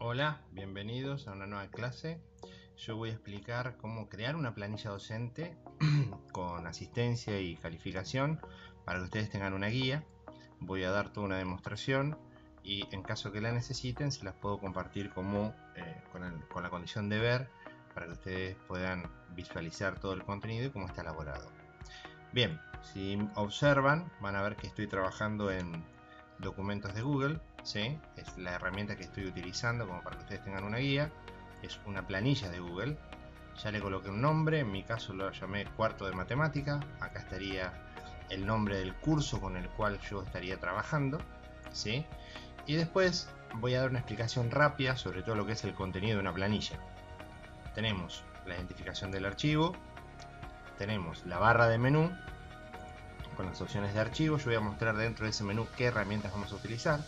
Hola, bienvenidos a una nueva clase. Yo voy a explicar cómo crear una planilla docente con asistencia y calificación para que ustedes tengan una guía. Voy a dar toda una demostración y en caso que la necesiten se las puedo compartir con la condición de ver para que ustedes puedan visualizar todo el contenido y cómo está elaborado. Bien, si observan van a ver que estoy trabajando en documentos de Google, ¿sí? Es la herramienta que estoy utilizando como para que ustedes tengan una guía. Es una planilla de Google. Ya le coloqué un nombre, en mi caso lo llamé cuarto de matemática. Acá estaría el nombre del curso con el cual yo estaría trabajando, ¿sí? Y después voy a dar una explicación rápida sobre todo lo que es el contenido de una planilla. Tenemos la identificación del archivo, tenemos la barra de menú con las opciones de archivo. Yo voy a mostrar dentro de ese menú qué herramientas vamos a utilizar.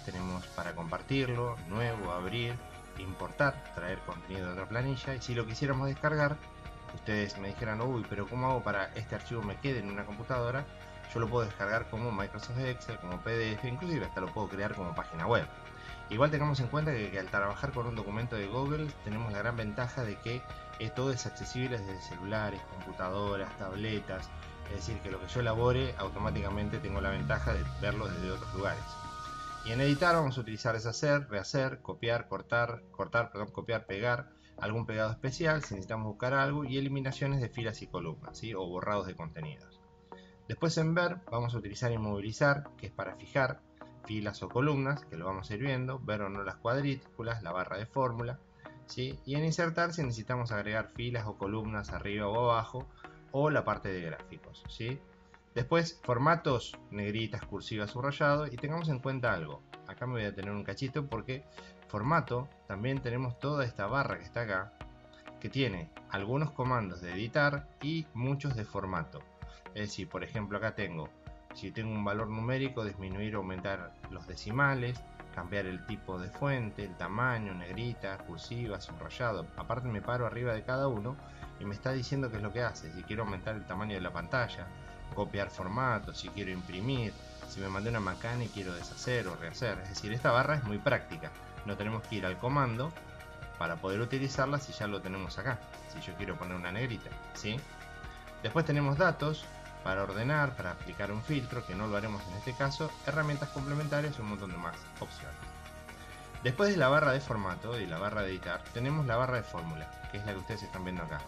Tenemos para compartirlo, nuevo, abrir, importar, traer contenido de otra planilla. Y si lo quisiéramos descargar, ustedes me dijeran, uy, pero ¿cómo hago para este archivo me quede en una computadora? Yo lo puedo descargar como Microsoft Excel, como PDF, inclusive hasta lo puedo crear como página web. Igual tengamos en cuenta que al trabajar con un documento de Google tenemos la gran ventaja de que todo es accesible desde celulares, computadoras, tabletas. Es decir, que lo que yo elabore automáticamente tengo la ventaja de verlo desde otros lugares. Y en editar vamos a utilizar deshacer, rehacer, copiar, copiar, pegar, algún pegado especial si necesitamos buscar algo y eliminaciones de filas y columnas, ¿sí? O borrados de contenidos. Después en ver vamos a utilizar inmovilizar, que es para fijar filas o columnas, que lo vamos a ir viendo, ver o no las cuadrículas, la barra de fórmula, ¿sí? Y en insertar si necesitamos agregar filas o columnas arriba o abajo, o la parte de gráficos, ¿sí? Después formatos, negritas, cursivas, subrayado, y tengamos en cuenta algo, acá me voy a tener un cachito porque formato también tenemos toda esta barra que está acá, que tiene algunos comandos de editar y muchos de formato. Es decir, por ejemplo, acá tengo, si tengo un valor numérico, disminuir o aumentar los decimales, cambiar el tipo de fuente, el tamaño, negrita, cursiva, subrayado. Aparte me paro arriba de cada uno y me está diciendo qué es lo que hace. Si quiero aumentar el tamaño de la pantalla, copiar formato, si quiero imprimir, si me mandé una macana y quiero deshacer o rehacer. Es decir, esta barra es muy práctica. No tenemos que ir al comando para poder utilizarla si ya lo tenemos acá. Si yo quiero poner una negrita, ¿sí? Después tenemos datos para ordenar, para aplicar un filtro, que no lo haremos en este caso, herramientas complementarias y un montón de más opciones. Después de la barra de formato y la barra de editar, tenemos la barra de fórmula, que es la que ustedes están viendo acá.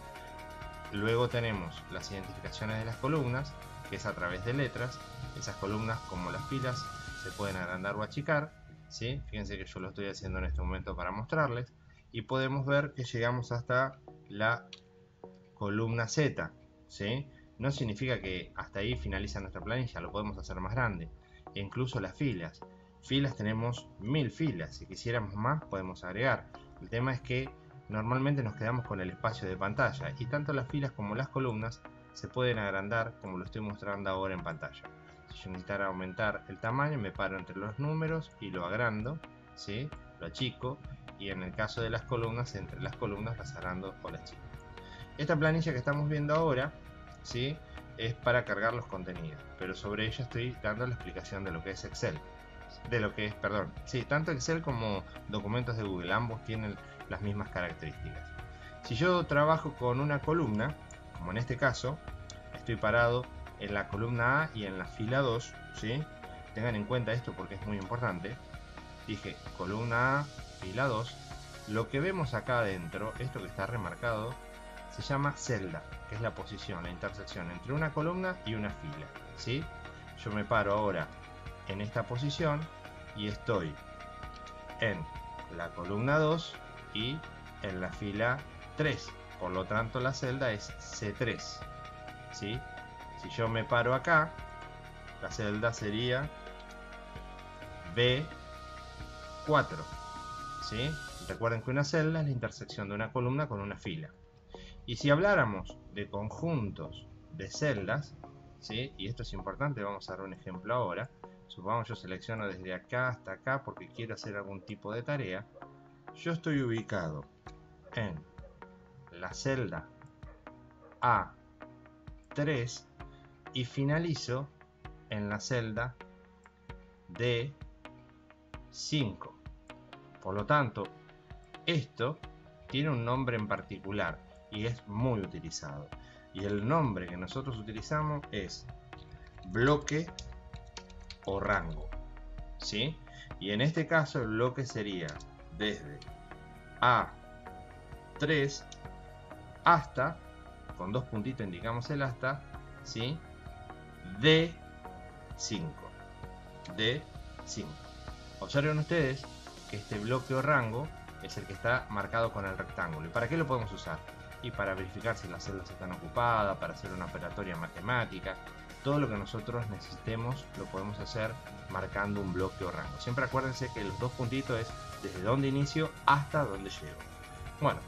Luego tenemos las identificaciones de las columnas, que es a través de letras. Esas columnas, como las filas, se pueden agrandar o achicar, ¿sí? Fíjense que yo lo estoy haciendo en este momento para mostrarles. Y podemos ver que llegamos hasta la columna Z, ¿sí? No significa que hasta ahí finaliza nuestra planilla, lo podemos hacer más grande. E incluso las filas. Filas tenemos 1000 filas, si quisiéramos más podemos agregar. El tema es que normalmente nos quedamos con el espacio de pantalla y tanto las filas como las columnas se pueden agrandar como lo estoy mostrando ahora en pantalla. Si yo necesitara aumentar el tamaño, me paro entre los números y lo agrando, ¿sí? Lo achico, y en el caso de las columnas, entre las columnas las agrando o las achico. Esta planilla que estamos viendo ahora, ¿sí? Es para cargar los contenidos, pero sobre ella estoy dando la explicación de lo que es Excel. De lo que es, perdón, sí, tanto Excel como documentos de Google, ambos tienen las mismas características. Si yo trabajo con una columna, como en este caso, estoy parado en la columna A y en la fila 2, ¿sí? Tengan en cuenta esto porque es muy importante. Dije columna A, fila 2. Lo que vemos acá adentro, esto que está remarcado, se llama celda, que es la posición, la intersección entre una columna y una fila, ¿sí? Yo me paro ahora en esta posición y estoy en la columna 2 y en la fila 3, por lo tanto la celda es C3, ¿sí? Si yo me paro acá, la celda sería B4, ¿sí? Recuerden que una celda es la intersección de una columna con una fila. Y si habláramos de conjuntos de celdas, ¿sí? Y esto es importante, vamos a dar un ejemplo ahora. Supongamos yo selecciono desde acá hasta acá porque quiero hacer algún tipo de tarea. Yo estoy ubicado en la celda A3 y finalizo en la celda D5. Por lo tanto, esto tiene un nombre en particular y es muy utilizado. Y el nombre que nosotros utilizamos es bloque o rango, ¿sí? Y en este caso el bloque sería desde A3 hasta, con dos puntitos indicamos el hasta, ¿sí? D5. D5. Observen ustedes que este bloque o rango es el que está marcado con el rectángulo. ¿Y para qué lo podemos usar? Y para verificar si las celdas están ocupadas, para hacer una operatoria matemática. Todo lo que nosotros necesitemos lo podemos hacer marcando un bloque o rango. Siempre acuérdense que los dos puntitos es desde donde inicio hasta donde llego. Bueno,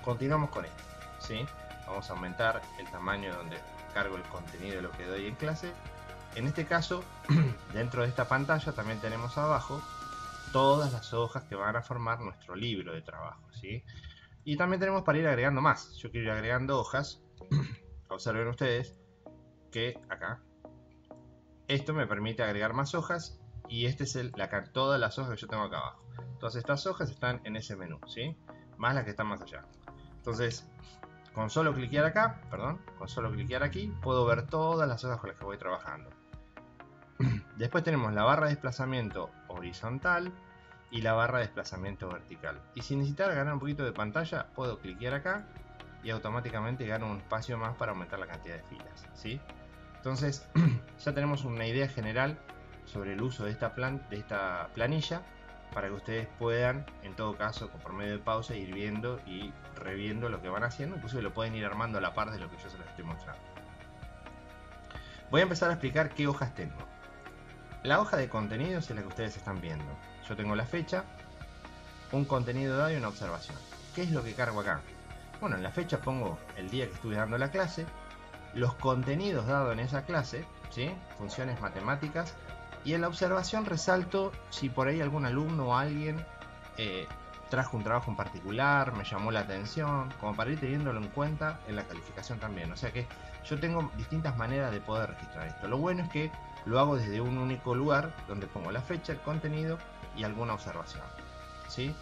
continuamos con esto, ¿sí? Vamos a aumentar el tamaño donde cargo el contenido de lo que doy en clase. En este caso, dentro de esta pantalla también tenemos abajo todas las hojas que van a formar nuestro libro de trabajo, ¿sí? Y también tenemos para ir agregando más. Yo quiero ir agregando hojas. Observen ustedes que acá esto me permite agregar más hojas y este es todas las hojas que yo tengo acá abajo. Todas estas hojas están en ese menú, ¿sí? Más las que están más allá. Entonces, con solo cliquear acá, con solo cliquear aquí, puedo ver todas las hojas con las que voy trabajando. Después tenemos la barra de desplazamiento horizontal y la barra de desplazamiento vertical. Y si necesitara ganar un poquito de pantalla, puedo cliquear acá y automáticamente gano un espacio más para aumentar la cantidad de filas, ¿sí? Entonces, ya tenemos una idea general sobre el uso de esta planilla para que ustedes puedan, en todo caso, por medio de pausa, ir viendo y reviendo lo que van haciendo. Incluso lo pueden ir armando a la par de lo que yo se los estoy mostrando. Voy a empezar a explicar qué hojas tengo. La hoja de contenidos es la que ustedes están viendo. Yo tengo la fecha, un contenido dado y una observación. ¿Qué es lo que cargo acá? Bueno, en la fecha pongo el día que estuve dando la clase, los contenidos dados en esa clase, ¿sí? Funciones matemáticas, y en la observación resalto si por ahí algún alumno o alguien trajo un trabajo en particular, me llamó la atención, como para ir teniéndolo en cuenta en la calificación también. O sea que yo tengo distintas maneras de poder registrar esto. Lo bueno es que lo hago desde un único lugar donde pongo la fecha, el contenido y alguna observación, ¿sí?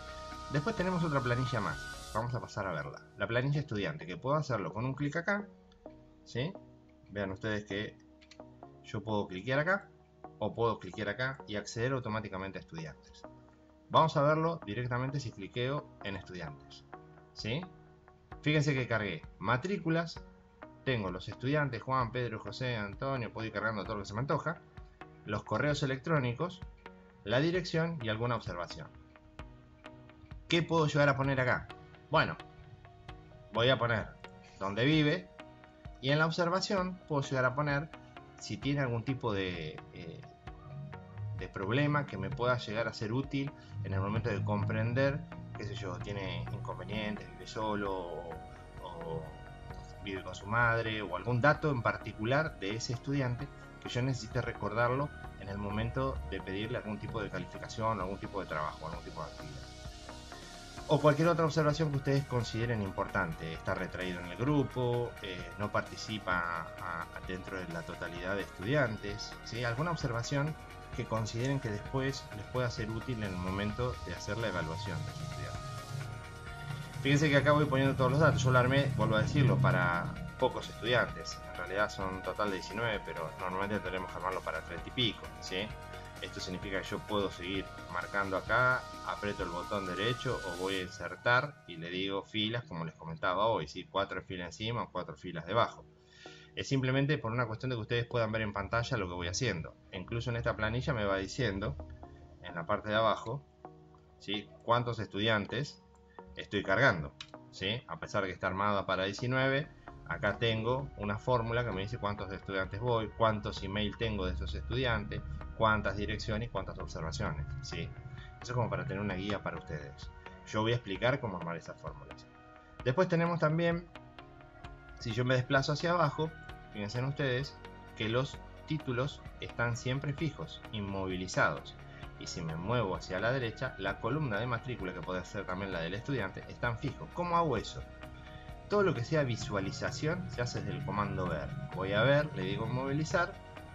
Después tenemos otra planilla más. Vamos a pasar a verla. La planilla estudiante, que puedo hacerlo con un clic acá, ¿sí? Vean ustedes que yo puedo cliquear acá o puedo cliquear acá y acceder automáticamente a estudiantes. Vamos a verlo directamente si cliqueo en estudiantes, ¿sí? Fíjense que cargué matrículas, tengo los estudiantes Juan, Pedro, José, Antonio, puedo ir cargando todo lo que se me antoja, los correos electrónicos, la dirección y alguna observación. ¿Qué puedo llegar a poner acá? Bueno, voy a poner dónde vive y en la observación puedo llegar a poner si tiene algún tipo de problema que me pueda llegar a ser útil en el momento de comprender, qué sé yo, tiene inconvenientes, vive solo o vive con su madre o algún dato en particular de ese estudiante que yo necesite recordarlo en el momento de pedirle algún tipo de calificación, algún tipo de trabajo, algún tipo de actividad. O cualquier otra observación que ustedes consideren importante. Está retraído en el grupo, no participa dentro de la totalidad de estudiantes, ¿sí? Alguna observación que consideren que después les pueda ser útil en el momento de hacer la evaluación de los estudiantes. Fíjense que acá voy poniendo todos los datos. Yo lo armé, vuelvo a decirlo, para pocos estudiantes. En realidad son un total de 19, pero normalmente tenemos que armarlo para 30 y pico, ¿sí? Esto significa que yo puedo seguir marcando acá, aprieto el botón derecho o voy a insertar y le digo filas, como les comentaba hoy, ¿sí? 4 filas encima o 4 filas debajo. Es simplemente por una cuestión de que ustedes puedan ver en pantalla lo que voy haciendo. Incluso en esta planilla me va diciendo, en la parte de abajo, ¿sí? Cuántos estudiantes estoy cargando, ¿sí? A pesar de que está armada para 19, acá tengo una fórmula que me dice cuántos estudiantes voy, cuántos email tengo de esos estudiantes, cuántas direcciones y cuántas observaciones, ¿sí? Eso es como para tener una guía para ustedes. Yo voy a explicar cómo armar esas fórmulas. Después tenemos también, si yo me desplazo hacia abajo, fíjense ustedes que los títulos están siempre fijos, inmovilizados. Y si me muevo hacia la derecha, la columna de matrícula, que puede ser también la del estudiante, están fijos. ¿Cómo hago eso? Todo lo que sea visualización se hace desde el comando ver. Voy a ver, le digo movilizar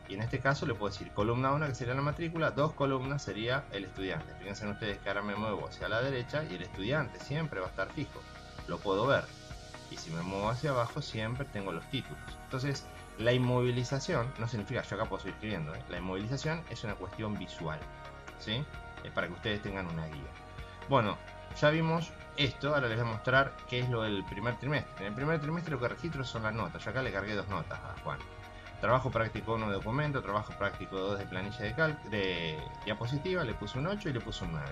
y Y en este caso le puedo decir columna 1, que sería la matrícula, 2 columnas sería el estudiante. Fíjense ustedes que ahora me muevo hacia la derecha y el estudiante siempre va a estar fijo, lo puedo ver. Y si me muevo hacia abajo siempre tengo los títulos. Entonces la inmovilización no significa, yo acá puedo seguir escribiendo, la inmovilización es una cuestión visual, ¿sí? Es para que ustedes tengan una guía. Bueno, ya vimos esto, ahora les voy a mostrar qué es lo del primer trimestre. En el primer trimestre lo que registro son las notas. Yo acá le cargué 2 notas a Juan. Trabajo práctico 1 de documento, trabajo práctico 2 de planilla de diapositiva, le puse un 8 y le puse un 9.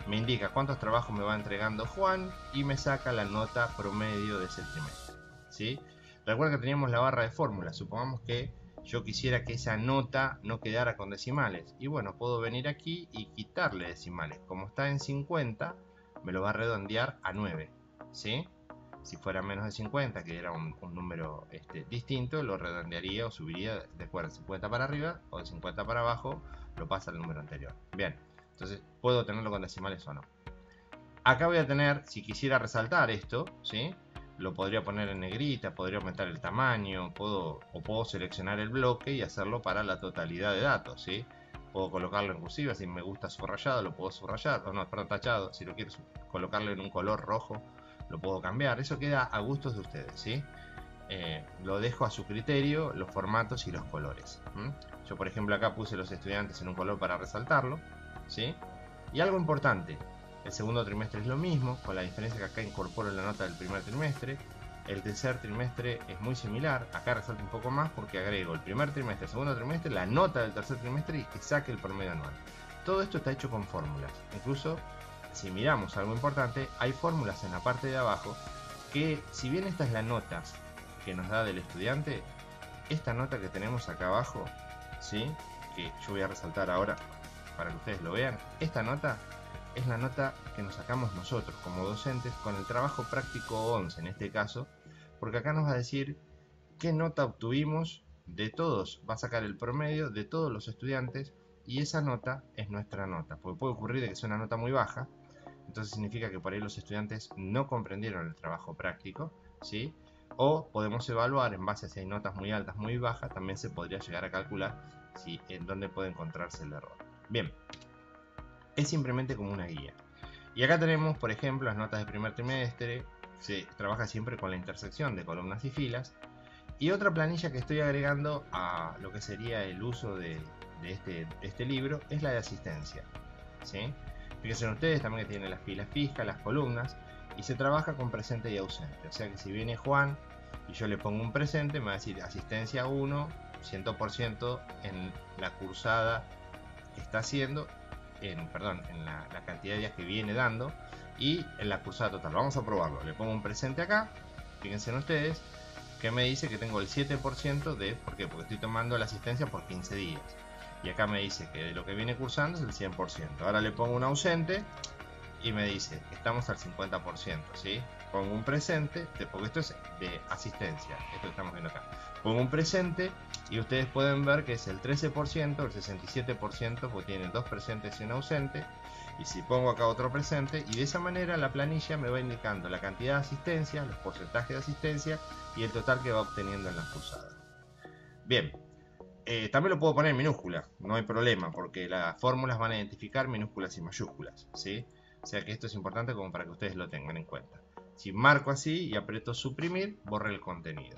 Me indica cuántos trabajos me va entregando Juan y me saca la nota promedio de ese trimestre, ¿sí? Recuerda que teníamos la barra de fórmulas. Supongamos que yo quisiera que esa nota no quedara con decimales. Y bueno, puedo venir aquí y quitarle decimales. Como está en 50, me lo va a redondear a 9, ¿sí? Si fuera menos de 50, que era un número distinto, lo redondearía o subiría de acuerdo de 50 para arriba o de 50 para abajo, lo pasa al número anterior. Bien, entonces puedo tenerlo con decimales o no. Acá voy a tener, si quisiera resaltar esto, ¿sí? Lo podría poner en negrita, podría aumentar el tamaño, puedo seleccionar el bloque y hacerlo para la totalidad de datos, ¿sí? Puedo colocarlo en cursiva, si me gusta subrayado lo puedo subrayar, o no, perdón, tachado, si lo quiero colocarlo en un color rojo lo puedo cambiar, eso queda a gustos de ustedes, ¿sí? Lo dejo a su criterio, los formatos y los colores. Yo por ejemplo acá puse los estudiantes en un color para resaltarlo, ¿sí? Y algo importante, el segundo trimestre es lo mismo, con la diferencia que acá incorporo la nota del primer trimestre. El tercer trimestre es muy similar, acá resalta un poco más porque agrego el primer trimestre, el segundo trimestre, la nota del tercer trimestre y que saque el promedio anual. Todo esto está hecho con fórmulas, incluso si miramos algo importante, hay fórmulas en la parte de abajo que, si bien esta es la nota que nos da del estudiante, esta nota que tenemos acá abajo, ¿sí? Que yo voy a resaltar ahora para que ustedes lo vean, esta nota es la nota que nos sacamos nosotros como docentes con el trabajo práctico 11 en este caso, porque acá nos va a decir qué nota obtuvimos de todos, va a sacar el promedio de todos los estudiantes y esa nota es nuestra nota, porque puede ocurrir de que sea una nota muy baja, entonces significa que por ahí los estudiantes no comprendieron el trabajo práctico, ¿sí? O podemos evaluar en base a si hay notas muy altas, muy bajas, también se podría llegar a calcular si en dónde puede encontrarse el error. Bien, es simplemente como una guía. Y acá tenemos, por ejemplo, las notas de primer trimestre, se trabaja siempre con la intersección de columnas y filas. Y otra planilla que estoy agregando a lo que sería el uso de este libro es la de asistencia, ¿sí? Fíjense ustedes también que tiene las filas fijas, las columnas, y se trabaja con presente y ausente. O sea que si viene Juan y yo le pongo un presente, me va a decir asistencia 1, 100% en la cursada que está haciendo, en la cantidad de días que viene dando y en la cursada total. Vamos a probarlo. Le pongo un presente acá, fíjense ustedes que me dice que tengo el 7% de... ¿Por qué? Porque estoy tomando la asistencia por 15 días. Y acá me dice que de lo que viene cursando es el 100%. Ahora le pongo un ausente y me dice que estamos al 50%, ¿sí? Pongo un presente, porque esto es de asistencia, esto que estamos viendo acá. Pongo un presente y ustedes pueden ver que es el 13%, el 67%, porque tienen 2 presentes y un ausente. Y si pongo acá otro presente, y de esa manera la planilla me va indicando la cantidad de asistencia, los porcentajes de asistencia y el total que va obteniendo en la cursada. Bien. También lo puedo poner en minúscula, no hay problema, porque las fórmulas van a identificar minúsculas y mayúsculas, ¿sí? O sea que esto es importante como para que ustedes lo tengan en cuenta. Si marco así y aprieto suprimir, borré el contenido.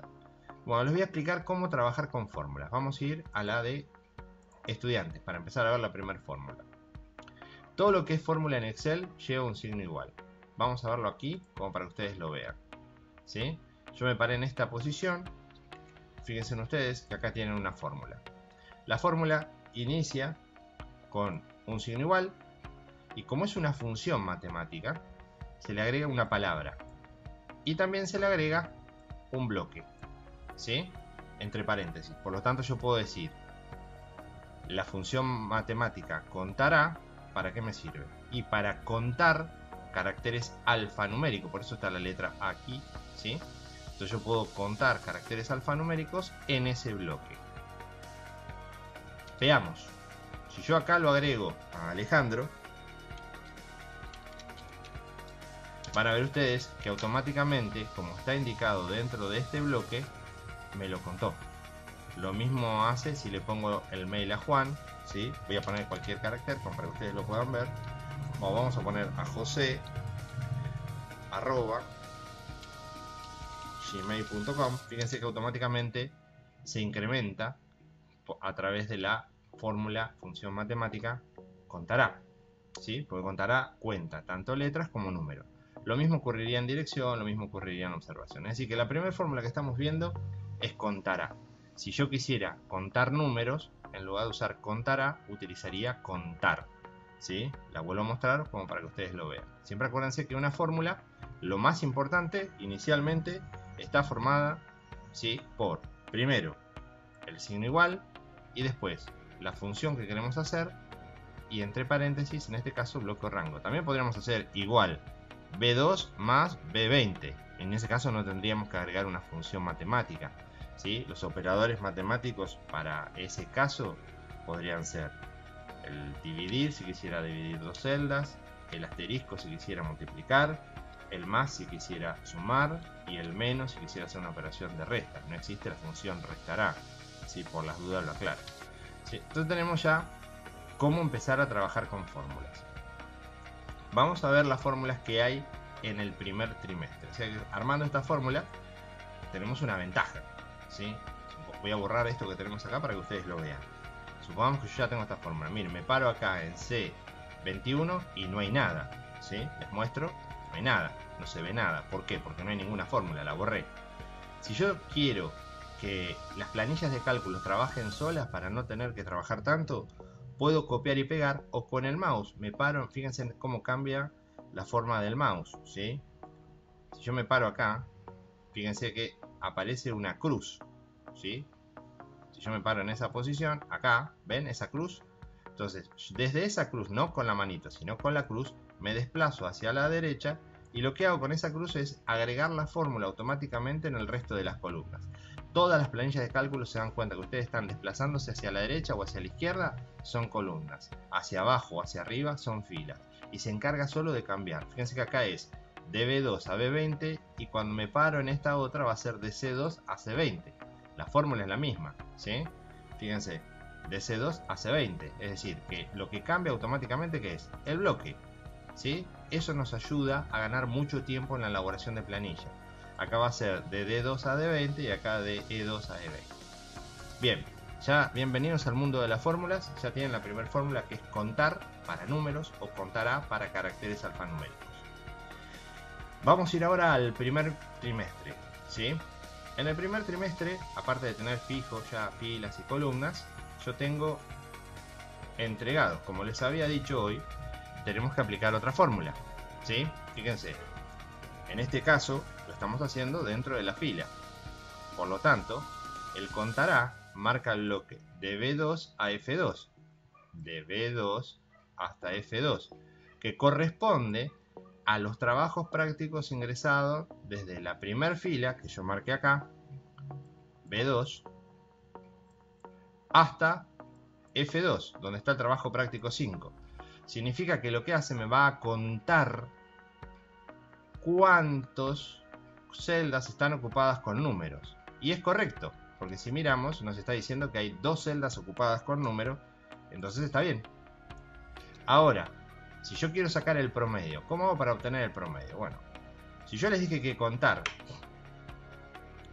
Bueno, les voy a explicar cómo trabajar con fórmulas. Vamos a ir a la de estudiantes, para empezar a ver la primera fórmula. Todo lo que es fórmula en Excel lleva un signo igual. Vamos a verlo aquí, como para que ustedes lo vean, ¿sí? Yo me paré en esta posición. Fíjense ustedes que acá tienen una fórmula. La fórmula inicia con un signo igual y como es una función matemática, se le agrega una palabra y también se le agrega un bloque, ¿sí? Entre paréntesis. Por lo tanto yo puedo decir la función matemática contará, ¿para qué me sirve? Y para contar caracteres alfanuméricos, por eso está la letra A aquí, ¿sí? Entonces yo puedo contar caracteres alfanuméricos en ese bloque. Veamos. Si yo acá lo agrego a Alejandro, van a ver ustedes que automáticamente, como está indicado dentro de este bloque, me lo contó. Lo mismo hace si le pongo el mail a Juan, ¿sí? Voy a poner cualquier carácter para que ustedes lo puedan ver. O vamos a poner a José @gmail.com. Fíjense que automáticamente se incrementa a través de la fórmula función matemática contará, ¿sí? Porque contará cuenta tanto letras como números. Lo mismo ocurriría en dirección, lo mismo ocurriría en observación. Es decir, que la primera fórmula que estamos viendo es contará. Si yo quisiera contar números, en lugar de usar contará, utilizaría contar, ¿sí? La vuelvo a mostrar como para que ustedes lo vean. Siempre acuérdense que una fórmula, lo más importante, inicialmente, está formada, ¿sí? Por, primero, el signo igual, y después la función que queremos hacer, y entre paréntesis, en este caso, bloque o rango. También podríamos hacer igual B2 más B20. En ese caso no tendríamos que agregar una función matemática, ¿sí? Los operadores matemáticos para ese caso podrían ser el dividir si quisiera dividir dos celdas, el asterisco si quisiera multiplicar, el más si quisiera sumar y el menos si quisiera hacer una operación de resta. No existe la función restará, ¿sí? Por las dudas lo aclaro, ¿sí? Entonces tenemos ya cómo empezar a trabajar con fórmulas. Vamos a ver las fórmulas que hay en el primer trimestre. O sea, armando esta fórmula tenemos una ventaja, ¿sí? Voy a borrar esto que tenemos acá para que ustedes lo vean. Supongamos que yo ya tengo esta fórmula. Miren, me paro acá en C21 y no hay nada, ¿sí? Les muestro, no hay nada, no se ve nada. ¿Por qué? Porque no hay ninguna fórmula, la borré. Si yo quiero que las planillas de cálculo trabajen solas para no tener que trabajar tanto, puedo copiar y pegar, o con el mouse me paro. Fíjense cómo cambia la forma del mouse, ¿sí? Si yo me paro acá, fíjense que aparece una cruz, ¿sí? Si yo me paro en esa posición, acá, ¿ven esa cruz? Entonces, desde esa cruz, no con la manito, sino con la cruz, me desplazo hacia la derecha, y lo que hago con esa cruz es agregar la fórmula automáticamente en el resto de las columnas. Todas las planillas de cálculo se dan cuenta que ustedes están desplazándose hacia la derecha o hacia la izquierda, son columnas. Hacia abajo o hacia arriba son filas. Y se encarga solo de cambiar. Fíjense que acá es de B2 a B20, y cuando me paro en esta otra va a ser de C2 a C20. La fórmula es la misma, ¿sí? Fíjense, de C2 a C20. Es decir, que lo que cambia automáticamente, ¿qué es? El bloque, ¿sí? Eso nos ayuda a ganar mucho tiempo en la elaboración de planilla. Acá va a ser de D2 a D20 y acá de E2 a E20. Bien, ya bienvenidos al mundo de las fórmulas. Ya tienen la primera fórmula, que es contar para números o contará para caracteres alfanuméricos. Vamos a ir ahora al primer trimestre, ¿sí? En el primer trimestre, aparte de tener fijos ya filas y columnas, yo tengo entregados, como les había dicho hoy, tenemos que aplicar otra fórmula, ¿sí? Fíjense, en este caso lo estamos haciendo dentro de la fila. Por lo tanto, el contará marca el bloque de B2 a F2, de B2 hasta F2, que corresponde a los trabajos prácticos ingresados desde la primera fila, que yo marqué acá, B2, hasta F2, donde está el trabajo práctico 5. Significa que lo que hace, me va a contar cuántas celdas están ocupadas con números. Y es correcto, porque si miramos, nos está diciendo que hay 2 celdas ocupadas con números, entonces está bien. Ahora, si yo quiero sacar el promedio, ¿cómo hago para obtener el promedio? Bueno, si yo les dije que contar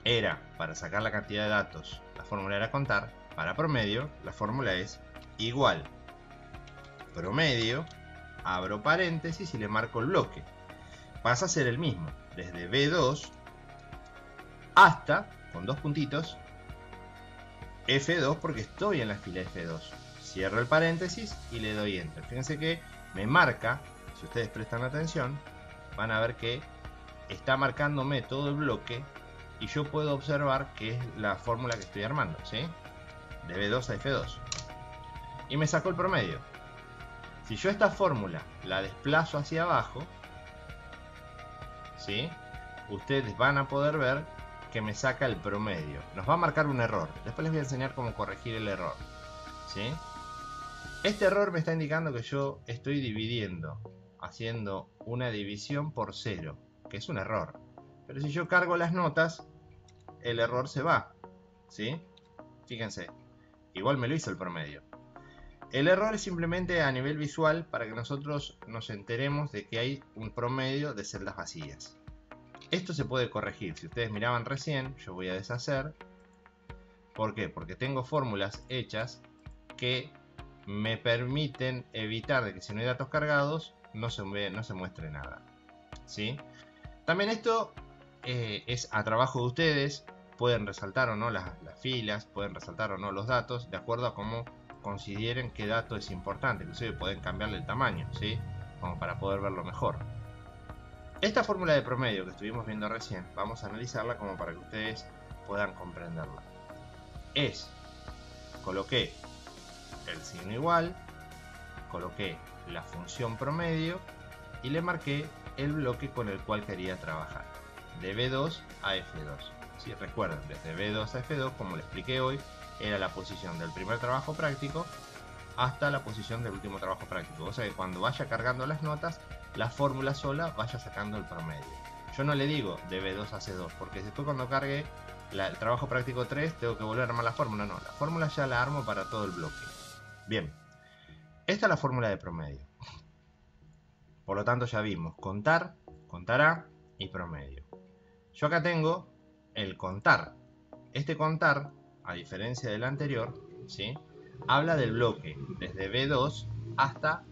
era para sacar la cantidad de datos, la fórmula era contar, para promedio, la fórmula es igual promedio, abro paréntesis y le marco el bloque. Pasa a ser el mismo, desde B2 hasta, con dos puntitos, F2, porque estoy en la fila F2. Cierro el paréntesis y le doy Enter. Fíjense que me marca, si ustedes prestan atención, van a ver que está marcándome todo el bloque y yo puedo observar que es la fórmula que estoy armando, ¿sí? De B2 a F2. Y me sacó el promedio. Si yo esta fórmula la desplazo hacia abajo, ¿sí? Ustedes van a poder ver que me saca el promedio. Nos va a marcar un error. Después les voy a enseñar cómo corregir el error, ¿sí? Este error me está indicando que yo estoy dividiendo, haciendo una división por 0, que es un error. Pero si yo cargo las notas, el error se va, ¿sí? Fíjense, igual me lo hizo el promedio. El error es simplemente a nivel visual para que nosotros nos enteremos de que hay un promedio de celdas vacías. Esto se puede corregir. Si ustedes miraban recién, yo voy a deshacer. ¿Por qué? Porque tengo fórmulas hechas que me permiten evitar de que si no hay datos cargados no se muestre nada, ¿sí? También esto es a trabajo de ustedes. Pueden resaltar o no las filas, pueden resaltar o no los datos de acuerdo a cómo consideren qué dato es importante. Inclusive pueden cambiarle el tamaño, ¿sí? Como para poder verlo mejor. Esta fórmula de promedio que estuvimos viendo recién, vamos a analizarla como para que ustedes puedan comprenderla. Coloqué el signo igual, coloqué la función promedio y le marqué el bloque con el cual quería trabajar, de B2 a F2. Si recuerdan, desde B2 a F2, como le expliqué hoy, era la posición del primer trabajo práctico hasta la posición del último trabajo práctico. O sea que cuando vaya cargando las notas, la fórmula sola vaya sacando el promedio. Yo no le digo de B2 a C2, porque después cuando cargue el trabajo práctico 3 tengo que volver a armar la fórmula. No, la fórmula ya la armo para todo el bloque. Bien, esta es la fórmula de promedio. Por lo tanto ya vimos contar, contará y promedio. Yo acá tengo el contar. Este contar, a diferencia del anterior, ¿sí?, habla del bloque desde B2 hasta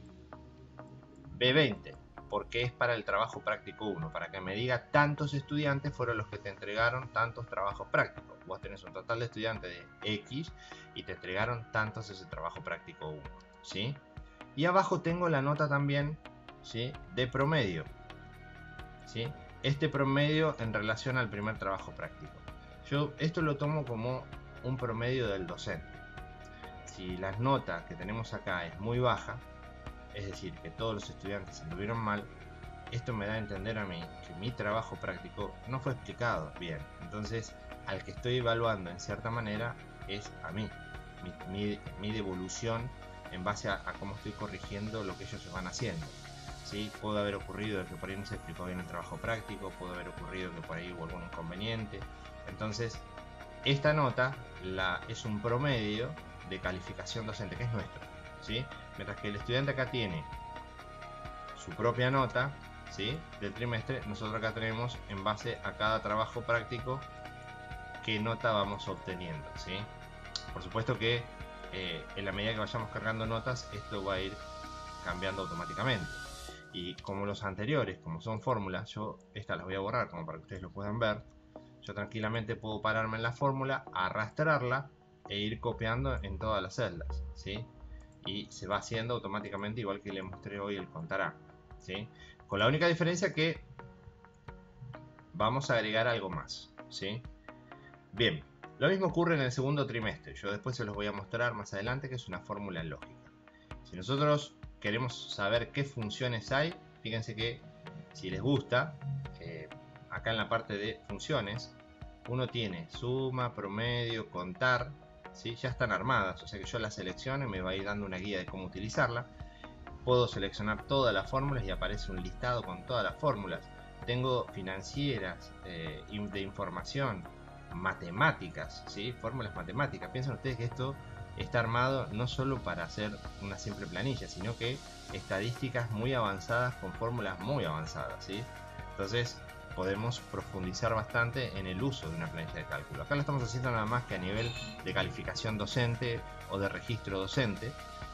B20, porque es para el trabajo práctico 1, para que me diga tantos estudiantes fueron los que te entregaron tantos trabajos prácticos. Vos tenés un total de estudiantes de X y te entregaron tantos ese trabajo práctico 1, ¿sí? Y abajo tengo la nota también, ¿sí?, de promedio, ¿sí? Este promedio en relación al primer trabajo práctico. Yo esto lo tomo como un promedio del docente. Si la nota que tenemos acá es muy baja, es decir, que todos los estudiantes anduvieron mal, esto me da a entender a mí que mi trabajo práctico no fue explicado bien. Entonces, al que estoy evaluando en cierta manera es a mí, mi devolución en base a cómo estoy corrigiendo lo que ellos van haciendo. ¿Sí? Puede haber ocurrido que por ahí no se explicó bien el trabajo práctico, puede haber ocurrido que por ahí hubo algún inconveniente. Entonces, esta nota es un promedio de calificación docente, que es nuestro, ¿sí? Mientras que el estudiante acá tiene su propia nota, ¿sí?, del trimestre, nosotros acá tenemos en base a cada trabajo práctico qué nota vamos obteniendo, ¿sí? Por supuesto que en la medida que vayamos cargando notas, esto va a ir cambiando automáticamente. Y como los anteriores, como son fórmulas, yo estas las voy a borrar como para que ustedes lo puedan ver. Yo tranquilamente puedo pararme en la fórmula, arrastrarla e ir copiando en todas las celdas, ¿sí? Y se va haciendo automáticamente igual que le mostré hoy el contará, ¿sí? Con la única diferencia que vamos a agregar algo más, ¿sí? Bien, lo mismo ocurre en el segundo trimestre. Yo después se los voy a mostrar más adelante, que es una fórmula lógica. Si nosotros queremos saber qué funciones hay, fíjense que si les gusta, acá en la parte de funciones, uno tiene suma, promedio, contar, ¿sí? Ya están armadas, o sea que yo las selecciono y me va a ir dando una guía de cómo utilizarla. Puedo seleccionar todas las fórmulas y aparece un listado con todas las fórmulas. Tengo financieras, de información, matemáticas, ¿sí? Fórmulas matemáticas. Piensen ustedes que esto está armado no solo para hacer una simple planilla, sino que estadísticas muy avanzadas con fórmulas muy avanzadas, ¿sí? Entonces podemos profundizar bastante en el uso de una planilla de cálculo. Acá lo estamos haciendo nada más que a nivel de calificación docente o de registro docente,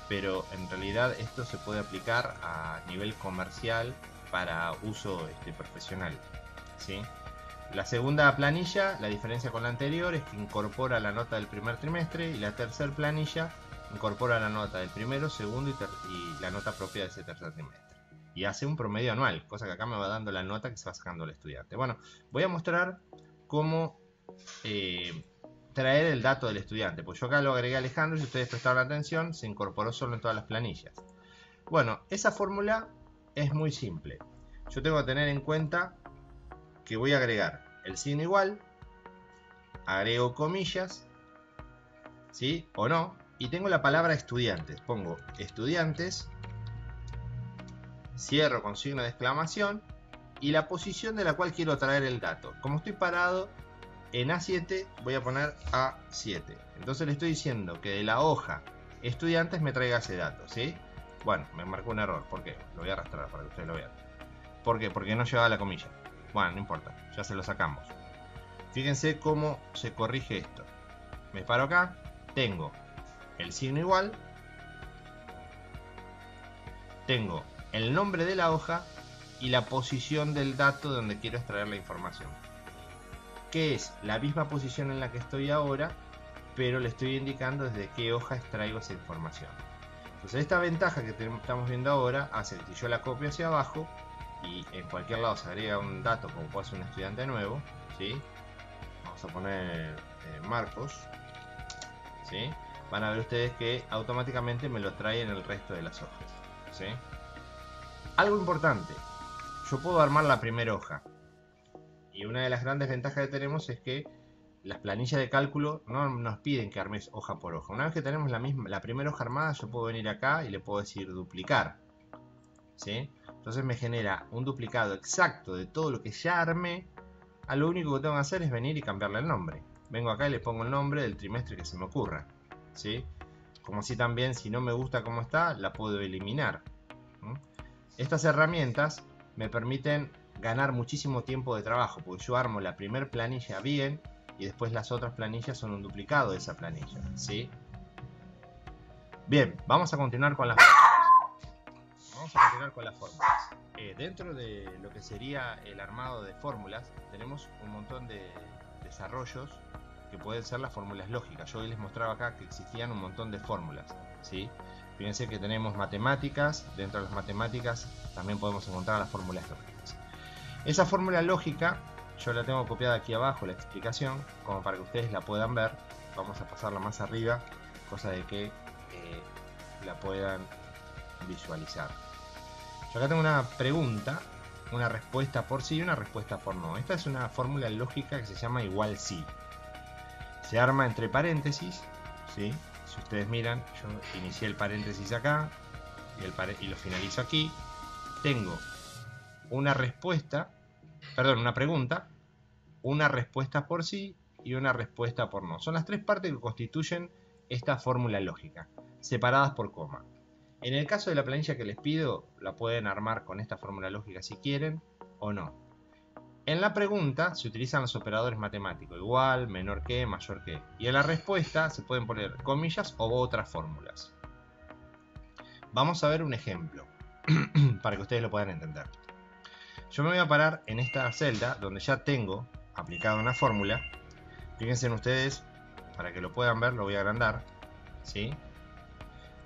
pero en realidad esto se puede aplicar a nivel comercial para uso profesional, ¿sí? La segunda planilla, la diferencia con la anterior es que incorpora la nota del primer trimestre, y la tercera planilla incorpora la nota del primero, segundo y la nota propia de ese tercer trimestre. Y hace un promedio anual, cosa que acá me va dando la nota que se va sacando el estudiante. Bueno, voy a mostrar cómo traer el dato del estudiante. Pues yo acá lo agregué a Alejandro, si ustedes prestaron atención, se incorporó solo en todas las planillas. Bueno, esa fórmula es muy simple. Yo tengo que tener en cuenta que voy a agregar el signo igual, agrego comillas, ¿sí? O no, y tengo la palabra estudiantes. Pongo estudiantes, cierro con signo de exclamación y la posición de la cual quiero traer el dato. Como estoy parado en A7 voy a poner A7. Entonces le estoy diciendo que de la hoja estudiantes me traiga ese dato, ¿sí? Bueno, me marcó un error. ¿Por qué? Lo voy a arrastrar para que ustedes lo vean. ¿Por qué? Porque no llevaba la comilla. Bueno, no importa, ya se lo sacamos. Fíjense cómo se corrige esto. Me paro acá, tengo el signo igual, tengo el nombre de la hoja y la posición del dato donde quiero extraer la información, que es la misma posición en la que estoy ahora, pero le estoy indicando desde qué hoja extraigo esa información. Entonces esta ventaja que estamos viendo ahora hace que si yo la copio hacia abajo y en cualquier lado se agrega un dato como puede ser un estudiante nuevo, ¿sí? Vamos a poner Marcos, ¿sí? Van a ver ustedes que automáticamente me lo trae en el resto de las hojas, ¿sí? Algo importante, yo puedo armar la primera hoja y una de las grandes ventajas que tenemos es que las planillas de cálculo no nos piden que armes hoja por hoja. Una vez que tenemos la primera hoja armada, yo puedo venir acá y le puedo decir duplicar, ¿sí? Entonces me genera un duplicado exacto de todo lo que ya armé. A lo único que tengo que hacer es venir y cambiarle el nombre. Vengo acá y le pongo el nombre del trimestre que se me ocurra, ¿sí? Como así también, si no me gusta cómo está, la puedo eliminar. Estas herramientas me permiten ganar muchísimo tiempo de trabajo, porque yo armo la primera planilla bien y después las otras planillas son un duplicado de esa planilla, ¿sí? Bien, vamos a continuar con las fórmulas. Dentro de lo que sería el armado de fórmulas, tenemos un montón de desarrollos que pueden ser las fórmulas lógicas. Yo hoy les mostraba acá que existían un montón de fórmulas, ¿sí? Fíjense que tenemos matemáticas, dentro de las matemáticas también podemos encontrar las fórmulas lógicas. Esa fórmula lógica yo la tengo copiada aquí abajo, la explicación, como para que ustedes la puedan ver. Vamos a pasarla más arriba, cosa de que la puedan visualizar. Yo acá tengo una pregunta, una respuesta por sí y una respuesta por no. Esta es una fórmula lógica que se llama igual sí. Se arma entre paréntesis, ¿sí? Si ustedes miran, yo inicié el paréntesis acá y lo finalizo aquí. Tengo una respuesta, perdón, una pregunta, una respuesta por sí y una respuesta por no. Son las tres partes que constituyen esta fórmula lógica, separadas por coma. En el caso de la planilla que les pido, la pueden armar con esta fórmula lógica si quieren o no. En la pregunta se utilizan los operadores matemáticos, igual, menor que, mayor que. Y en la respuesta se pueden poner comillas o otras fórmulas. Vamos a ver un ejemplo, para que ustedes lo puedan entender. Yo me voy a parar en esta celda, donde ya tengo aplicada una fórmula. Fíjense en ustedes, para que lo puedan ver, lo voy a agrandar, ¿sí?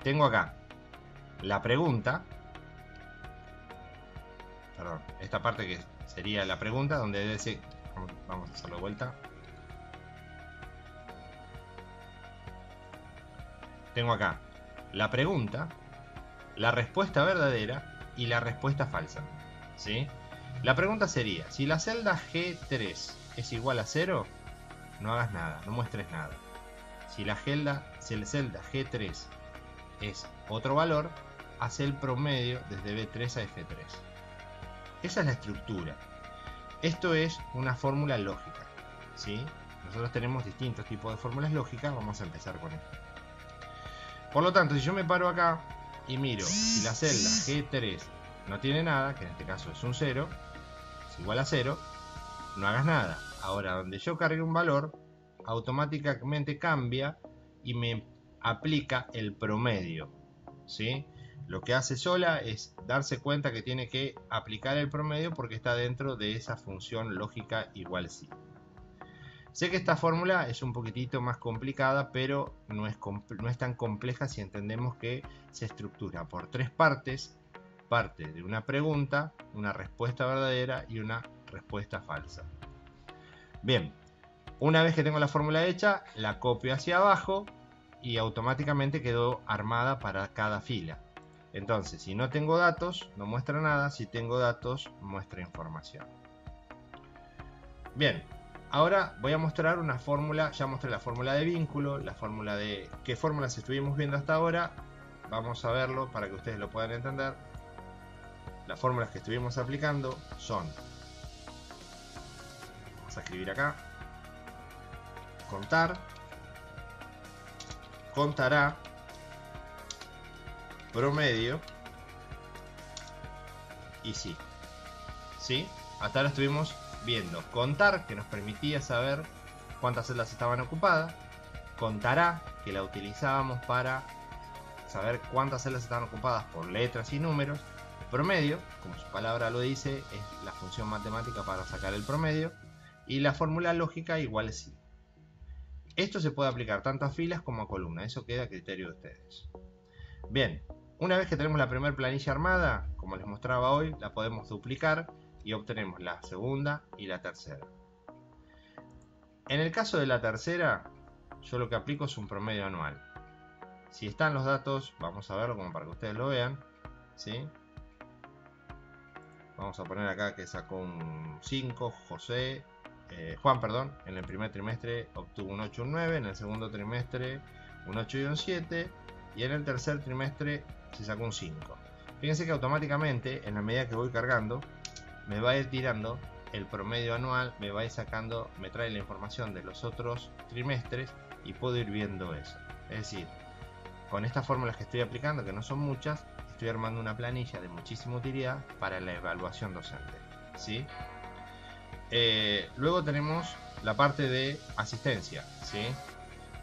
Tengo acá la pregunta, perdón, esta parte que sería la pregunta, donde debe decir, vamos a hacerlo de vuelta. Tengo acá la pregunta, la respuesta verdadera y la respuesta falsa, ¿sí? La pregunta sería, si la celda G3 es igual a 0, no hagas nada, no muestres nada. Si la celda G3 es otro valor, hace el promedio desde B3 a F3. Esa es la estructura. Esto es una fórmula lógica, ¿sí? Nosotros tenemos distintos tipos de fórmulas lógicas, vamos a empezar con esto. Por lo tanto, si yo me paro acá y miro si la celda G3 no tiene nada, que en este caso es un 0, es igual a 0, no hagas nada. Ahora, donde yo cargue un valor, automáticamente cambia y me aplica el promedio, ¿sí? Lo que hace sola es darse cuenta que tiene que aplicar el promedio porque está dentro de esa función lógica igual sí. Sé que esta fórmula es un poquitito más complicada, pero no es tan compleja si entendemos que se estructura por tres partes. Parte de una pregunta, una respuesta verdadera y una respuesta falsa. Bien, una vez que tengo la fórmula hecha, la copio hacia abajo y automáticamente quedó armada para cada fila. Entonces, si no tengo datos, no muestra nada. Si tengo datos, muestra información. Bien, ahora voy a mostrar una fórmula. Ya mostré la fórmula de vínculo, la fórmula de qué fórmulas estuvimos viendo hasta ahora. Vamos a verlo para que ustedes lo puedan entender. Las fórmulas que estuvimos aplicando son, vamos a escribir acá, contar, contará, promedio y sí. ¿Sí? Hasta ahora estuvimos viendo contar, que nos permitía saber cuántas celdas estaban ocupadas, contará, que la utilizábamos para saber cuántas celdas estaban ocupadas por letras y números, promedio, como su palabra lo dice, es la función matemática para sacar el promedio, y la fórmula lógica igual sí. Esto se puede aplicar tanto a filas como a columnas, eso queda a criterio de ustedes. Bien, una vez que tenemos la primera planilla armada, como les mostraba hoy, la podemos duplicar y obtenemos la segunda y la tercera. En el caso de la tercera, yo lo que aplico es un promedio anual. Si están los datos, vamos a verlo como para que ustedes lo vean, ¿sí? Vamos a poner acá que sacó un 5, Juan, en el primer trimestre obtuvo un 8 y un 9, en el segundo trimestre un 8 y un 7, y en el tercer trimestre se sacó un 5. Fíjense que automáticamente, en la medida que voy cargando, me va a ir tirando el promedio anual, me va a ir sacando, me trae la información de los otros trimestres y puedo ir viendo eso. Es decir, con estas fórmulas que estoy aplicando, que no son muchas, estoy armando una planilla de muchísima utilidad para la evaluación docente, ¿sí? Luego tenemos la parte de asistencia, ¿sí?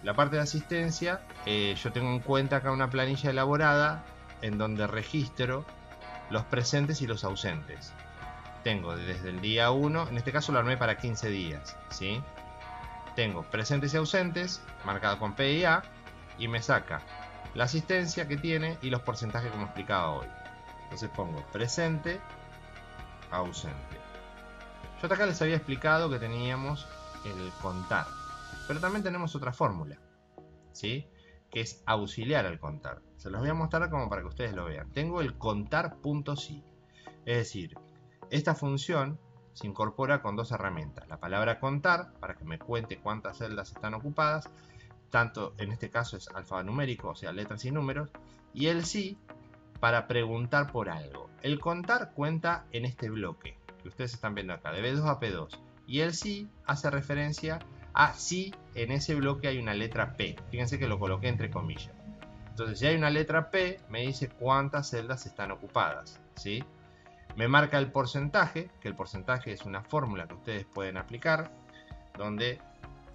La parte de asistencia, yo tengo en cuenta acá una planilla elaborada en donde registro los presentes y los ausentes. Tengo desde el día 1, en este caso lo armé para 15 días, ¿sí? Tengo presentes y ausentes, marcado con P y A, y me saca la asistencia que tiene y los porcentajes como explicaba hoy. Entonces pongo presente, ausente. Yo hasta acá les había explicado que teníamos el contar, pero también tenemos otra fórmula, ¿sí? Que es auxiliar al contar. Se los voy a mostrar como para que ustedes lo vean. Tengo el contar.si, es decir, esta función se incorpora con dos herramientas. La palabra contar, para que me cuente cuántas celdas están ocupadas, tanto en este caso es alfanumérico, o sea, letras y números, y el sí para preguntar por algo. El contar cuenta en este bloque que ustedes están viendo acá, de B2 a P2, y el sí hace referencia a si en ese bloque hay una letra P. Fíjense que lo coloqué entre comillas. Entonces, si hay una letra P, me dice cuántas celdas están ocupadas, ¿sí? Me marca el porcentaje, que el porcentaje es una fórmula que ustedes pueden aplicar, donde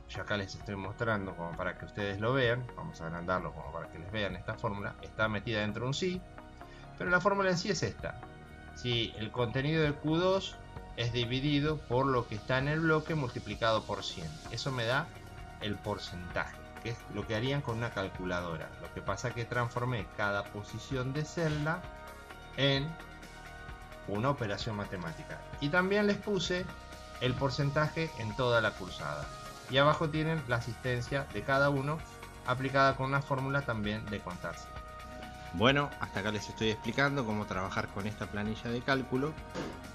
yo acá les estoy mostrando como para que ustedes lo vean. Vamos a agrandarlo como para que les vean esta fórmula. Está metida dentro de un sí, pero la fórmula en sí es esta. Si el contenido de Q2 es dividido por lo que está en el bloque multiplicado por 100. Eso me da el porcentaje, que es lo que harían con una calculadora. Lo que pasa es que transformé cada posición de celda en una operación matemática. Y también les puse el porcentaje en toda la cursada. Y abajo tienen la asistencia de cada uno aplicada con una fórmula también de contarse. Bueno, hasta acá les estoy explicando cómo trabajar con esta planilla de cálculo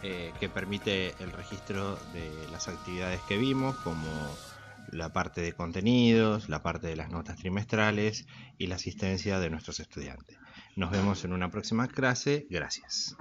que permite el registro de las actividades que vimos, como la parte de contenidos, la parte de las notas trimestrales y la asistencia de nuestros estudiantes. Nos vemos en una próxima clase. Gracias.